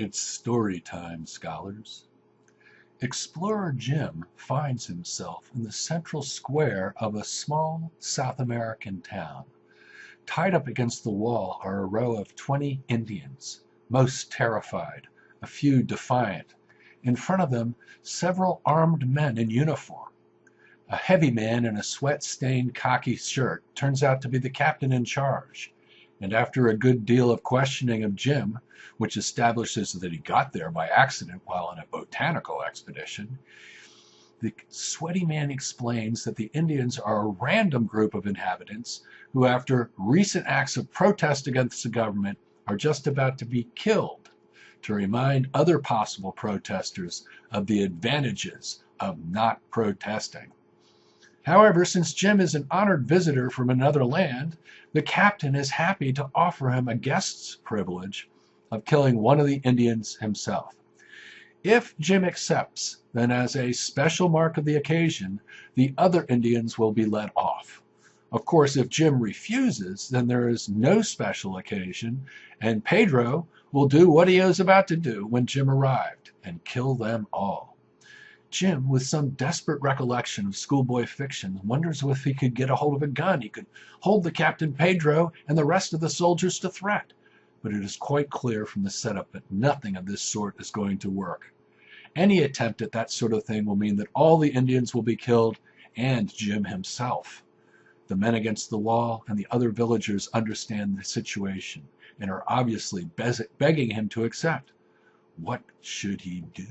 It's story time, scholars. Explorer Jim finds himself in the central square of a small South American town. Tied up against the wall are a row of 20 Indians, most terrified, a few defiant. In front of them, several armed men in uniform. A heavy man in a sweat-stained khaki shirt turns out to be the captain in charge, and after a good deal of questioning of Jim, which establishes that he got there by accident while on a botanical expedition, the sweaty man explains that the Indians are a random group of inhabitants who, after recent acts of protest against the government, are just about to be killed, to remind other possible protesters of the advantages of not protesting. However, since Jim is an honored visitor from another land, the captain is happy to offer him a guest's privilege of killing one of the Indians himself. If Jim accepts, then as a special mark of the occasion, the other Indians will be let off. Of course, if Jim refuses, then there is no special occasion, and Pedro will do what he was about to do when Jim arrived, and kill them all. Jim, with some desperate recollection of schoolboy fiction, wonders if he could get a hold of a gun. He could hold the Captain Pedro and the rest of the soldiers to threat. But it is quite clear from the setup that nothing of this sort is going to work. Any attempt at that sort of thing will mean that all the Indians will be killed, and Jim himself. The men against the wall and the other villagers understand the situation and are obviously begging him to accept. What should he do?